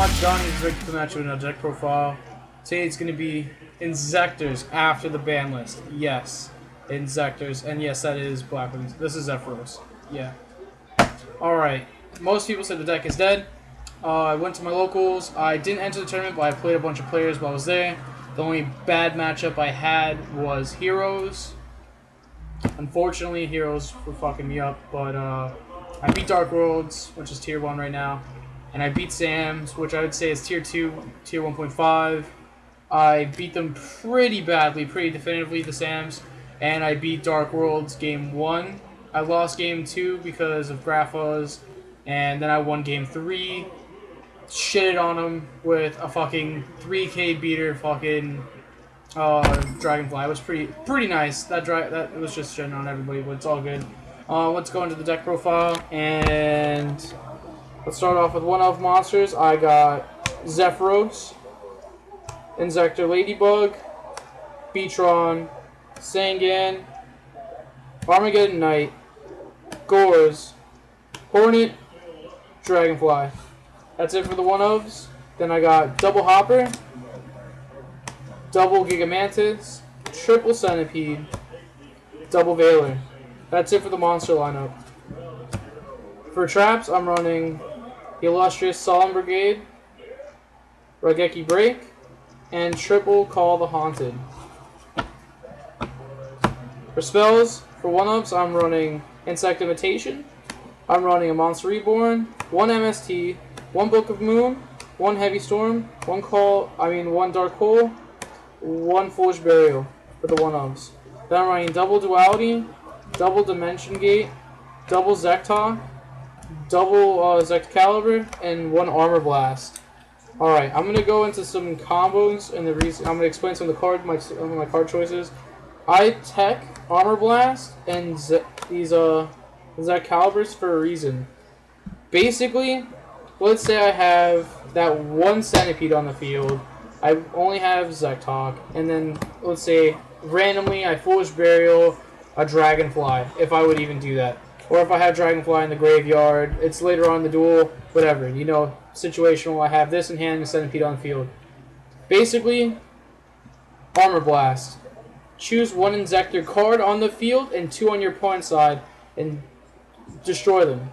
TeamManjidani is ready to come at you in a deck profile. Today it's going to be Inzektors after the ban list. Yes, Inzektors, and yes, that is Black Wings. This is Zephyros. Yeah. Alright, most people said the deck is dead. I went to my locals. I didn't enter the tournament, but I played a bunch of players while I was there. The only bad matchup I had was Heroes. Unfortunately, Heroes were fucking me up, but I beat Dark Worlds, which is tier 1 right now. And I beat Sam's, which I would say is tier 2, tier 1.5. I beat them pretty badly, pretty definitively, the Sam's. And I beat Dark Worlds game 1. I lost game 2 because of Graphas. And then I won game 3. Shitted on them with a fucking 3k beater fucking Dragonfly. It was pretty nice. That was just shitting on everybody, but it's all good. Let's go into the deck profile, and let's start off with one of monsters. I got Zephyros, Inzektor Ladybug, Beatron, Sangan, Armageddon Knight, Gores, Hornet, Dragonfly. That's it for the one-ofs. Then I got Double Hopper, Double Gigamantis, Triple Centipede, Double Veiler. That's it for the monster lineup. For traps, I'm running the Illustrious Solemn Brigade, Raigeki Break, and Triple Call the Haunted. For spells, for one-ups, I'm running Insect Imitation. I'm running a Monster Reborn, one MST, one Book of Moon, one Heavy Storm, one Dark Hole, one Foolish Burial for the one-ups. Then I'm running Double Duality, Double Dimension Gate, Double Zektok, Double Zectcalibur, and one Armor Blast. Alright, I'm going to go into some combos, and I'm going to explain some of my card choices. I tech Armor Blast and these Zectcaliburs for a reason. Basically, let's say I have that one Centipede on the field. I only have Zektok, and then let's say randomly I Foolish Burial a Dragonfly, if I would even do that. Or if I have Dragonfly in the graveyard, it's later on in the duel, whatever. You know, situational, I have this in hand and Centipede on the field. Basically, Armor Blast. Choose one Inzektor card on the field and 2 on your opponent's side and destroy them.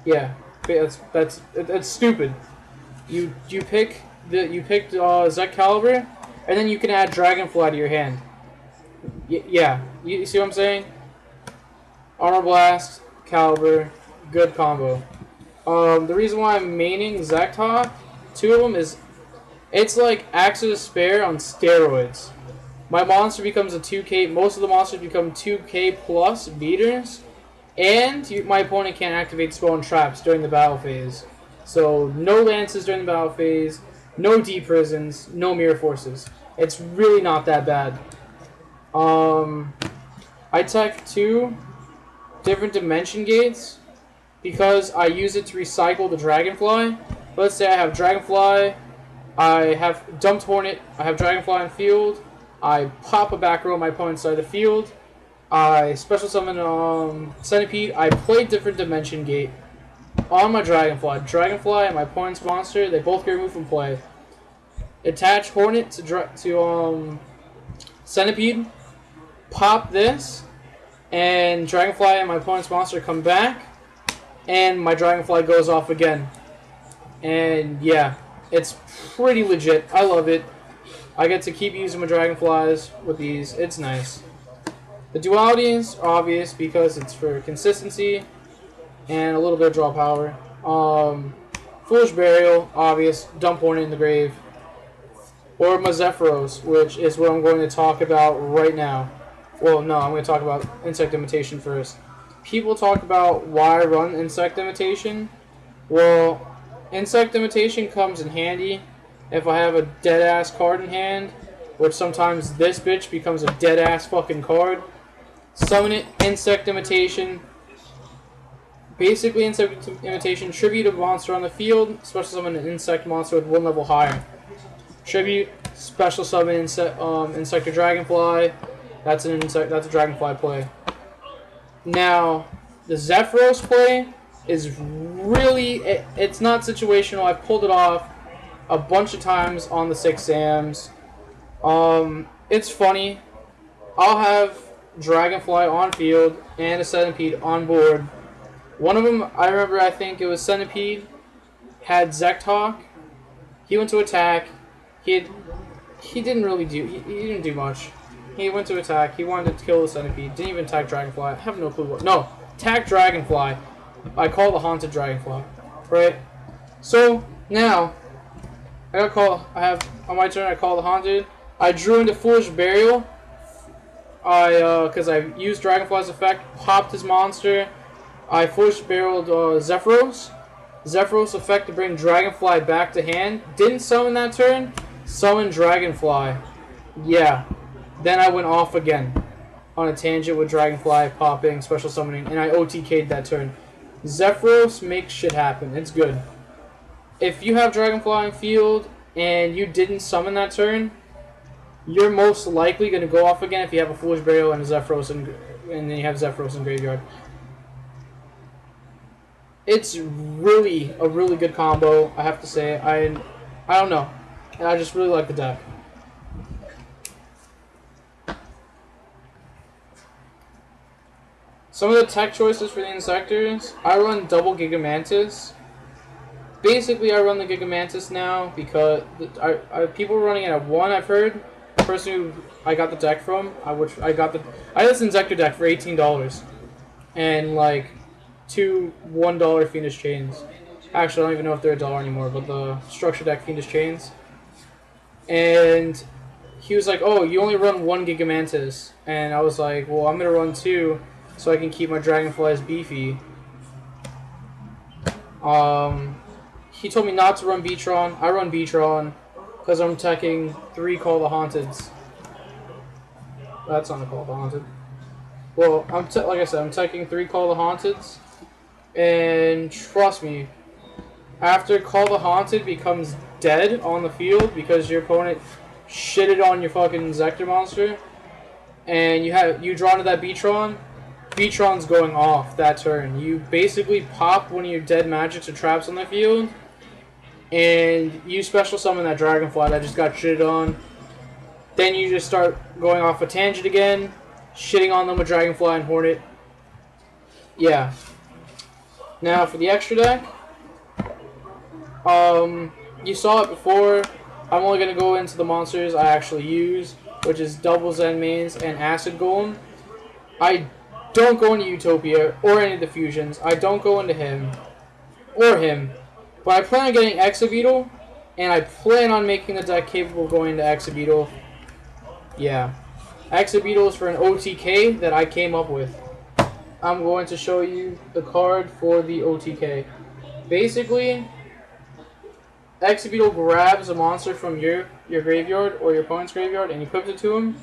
Yeah, that's stupid. You picked Zectcalibur, and then you can add Dragonfly to your hand. Yeah, you see what I'm saying? Armor Blast, Caliber, good combo. The reason why I'm maining Zektok, 2 of them, is it's like Axe of Despair on steroids. My monster becomes a 2k, most of the monsters become 2k plus beaters, and my opponent can't activate spell and traps during the battle phase. So no lances during the battle phase, no deep prisons, no mirror forces. It's really not that bad. I tech 2 different dimension gates because I use it to recycle the Dragonfly. Let's say I have Dragonfly, I have Dumped Hornet, I have Dragonfly on field, I pop a back row on my opponent's side of the field, I special summon Centipede, I play different dimension gate on my Dragonfly. Dragonfly and my opponent's monster, they both get removed from play. Attach Hornet to Centipede, pop this, and Dragonfly and my opponent's monster come back, and my Dragonfly goes off again. And yeah, it's pretty legit. I love it. I get to keep using my Dragonflies with these. It's nice. The dualities are obvious because it's for consistency and a little bit of draw power. Foolish Burial, obvious. Dump Hornet in the grave. Or my Zephyros, which is what I'm going to talk about right now. Well, no, I'm going to talk about Insect Imitation first. People talk about why I run Insect Imitation. Well, Insect Imitation comes in handy if I have a dead-ass card in hand, which sometimes this bitch becomes a dead-ass fucking card. Summon it, Insect Imitation. Basically, Insect Imitation, tribute a monster on the field, special summon an insect monster with 1 level higher. Tribute, special summon Inzektor Dragonfly. That's a Dragonfly play. Now, the Zephyros play is really, it's not situational. I've pulled it off a bunch of times on the 6 Sams. It's funny. I'll have Dragonfly on field and a Centipede on board. One of them, I remember, I think it was Centipede, had Zektok. He went to attack. He didn't really do, he didn't do much. He went to attack. He wanted to kill the Centipede. Didn't even attack Dragonfly. I have no clue what. No, attack Dragonfly. I call the Haunted Dragonfly. Right? So, now, I have, on my turn, I call the Haunted. I drew into Foolish Burial. Because I used Dragonfly's effect, popped his monster. I Foolish Burialed Zephyros. Zephyros effect to bring Dragonfly back to hand. Didn't summon that turn. Summoned Dragonfly. Yeah. Then I went off again on a tangent with Dragonfly popping, special summoning, and I OTK'd that turn. Zephyros makes shit happen. It's good. If you have Dragonfly in field and you didn't summon that turn, you're most likely going to go off again if you have a Foolish Burial and a Zephyros, and then you have Zephyros in graveyard. It's really a really good combo, I have to say. I don't know. I just really like the deck. Some of the tech choices for the Inzektors, I run double Gigamantis. Basically, I run the Gigamantis now because people are running it at 1, I've heard. The person who I got the deck from, I got this Inzektor deck for $18. And like 2 $1 Fiendish Chains. Actually, I don't even know if they're $1 anymore, but the structure deck Fiendish Chains. And he was like, oh, you only run 1 Gigamantis. And I was like, well, I'm going to run 2 so I can keep my Dragonflies beefy. He told me not to run Beatron. I run Beatron because I'm teching 3 Call the Haunteds. That's not a Call the Haunted. Well, like I said, I'm teching 3 Call the Haunteds. And trust me, after Call the Haunted becomes dead on the field because your opponent shitted on your fucking Inzektor monster, and you draw into that Beatron, Beatron's going off that turn. You basically pop one of your dead magics or traps on the field, and you special summon that Dragonfly that just got shitted on. Then you just start going off a tangent again, shitting on them with Dragonfly and Hornet. Yeah. Now for the extra deck, you saw it before. I'm only going to go into the monsters I actually use, which is Double Zen Mains and Acid Golem. I don't go into Utopia or any of the fusions. I don't go into him or him. But I plan on getting Exabeetle, and I plan on making the deck capable of going into Exabeetle. Yeah. Exabeetle is for an OTK that I came up with. I'm going to show you the card for the OTK. Basically, Exabeetle grabs a monster from your graveyard or your opponent's graveyard and equips it to him.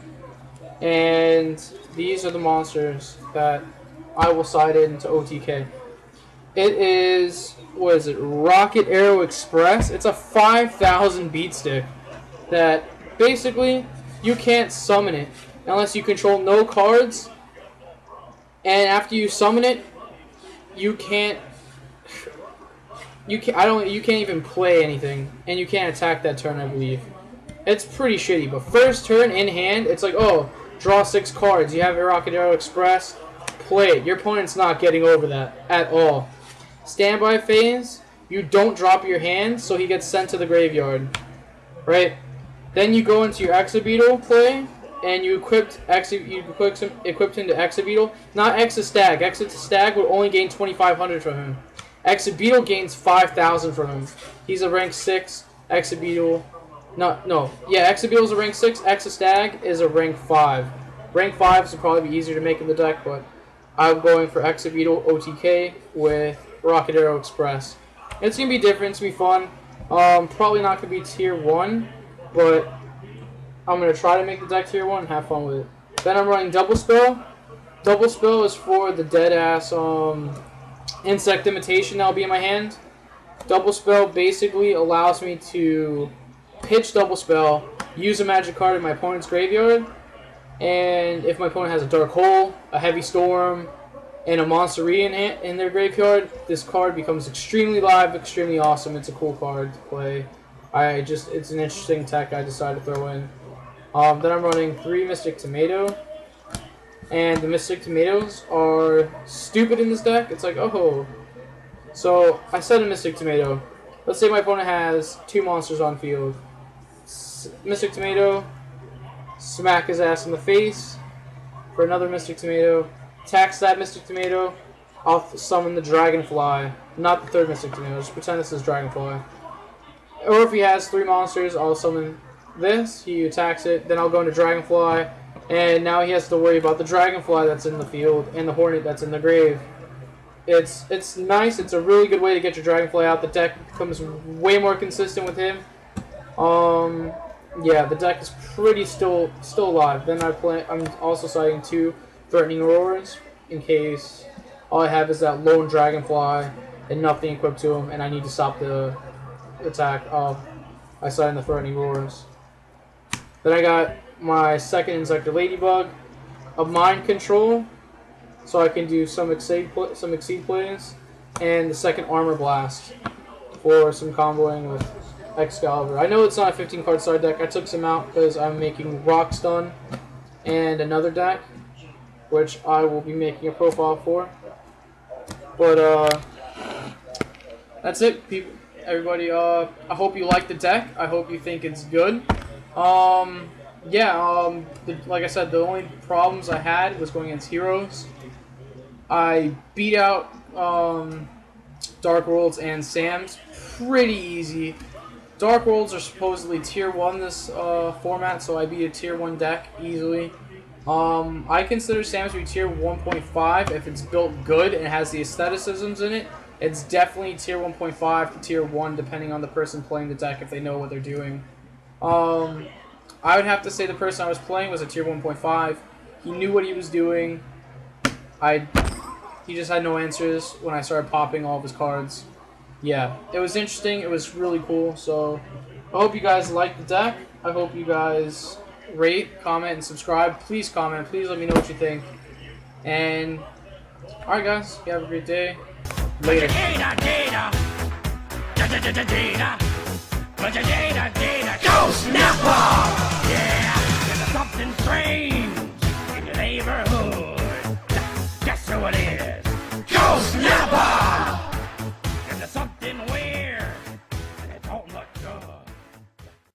And these are the monsters that I will side into OTK. It is, what is it, Rocket Arrow Express. It's a 5,000 beat stick that basically you can't summon it unless you control no cards. And after you summon it, you can't even play anything, and you can't attack that turn, I believe. It's pretty shitty, but first turn in hand, it's like, oh, draw 6 cards. You have a Rocket Arrow Express, play it. Your opponent's not getting over that at all. Standby phase, you don't drop your hand, so he gets sent to the graveyard. Right? Then you go into your Exabeetle play, and you equipped him to Exabeetle. Not Exastag. Exastag would only gain 2,500 from him. Exabeetle gains 5,000 from him. He's a rank 6. Exabeetle. Yeah, Exabeetle's a rank 6. Exastag is a rank 5. Rank 5s would probably be easier to make in the deck, but I'm going for Exabeetle OTK with Rocket Arrow Express. It's going to be different. It's going to be fun. Probably not going to be tier 1, but I'm going to try to make the deck tier 1 and have fun with it. Then I'm running Double Spell. Double Spell is for the dead-ass Insect Imitation that will be in my hand. Double Spell basically allows me to pitch Double Spell, use a magic card in my opponent's graveyard, and if my opponent has a Dark Hole, a Heavy Storm, and a Monster-E in their graveyard, this card becomes extremely live, extremely awesome. It's a cool card to play. It's an interesting tech I decided to throw in. Then I'm running 3 Mystic Tomato, and the Mystic Tomatoes are stupid in this deck. It's like, oh, so I set a Mystic Tomato. Let's say my opponent has 2 monsters on field. Mystic Tomato, smack his ass in the face for another Mystic Tomato. Attacks that Mystic Tomato, I'll summon the Dragonfly. Not the 3rd Mystic Tomato, just pretend this is Dragonfly. Or if he has 3 monsters, I'll summon this, he attacks it, then I'll go into Dragonfly, and now he has to worry about the Dragonfly that's in the field and the Hornet that's in the grave. It's nice, it's a really good way to get your Dragonfly out. The deck becomes way more consistent with him. Yeah, the deck is pretty still alive. Then I'm also citing 2 Threatening Roars in case all I have is that lone Dragonfly and nothing equipped to him, and I need to stop the attack. I cite in the Threatening Roars. Then I got my 2nd Inzektor Ladybug, a Mind Control, so I can do some Exceed plays, and the 2nd Armor Blast for some comboing with Excalibur. I know it's not a 15 card side deck. I took some out because I'm making Rock Stun and another deck, which I will be making a profile for. But that's it, people. Everybody, I hope you like the deck. I hope you think it's good. Like I said, the only problems I had was going against heroes. I beat out Dark Worlds and Sam's pretty easy. Dark Worlds are supposedly tier 1 this format, so I beat a tier 1 deck easily. I consider Sam's to be tier 1.5 if it's built good and has the aestheticisms in it. It's definitely tier 1.5 to tier 1 depending on the person playing the deck if they know what they're doing. I would have to say the person I was playing was a tier 1.5. He knew what he was doing. He just had no answers when I started popping all of his cards. Yeah, it was interesting. It was really cool. So I hope you guys like the deck. I hope you guys rate, comment, and subscribe. Please comment. Please let me know what you think. And alright guys, you have a great day. Later. Go Snapper!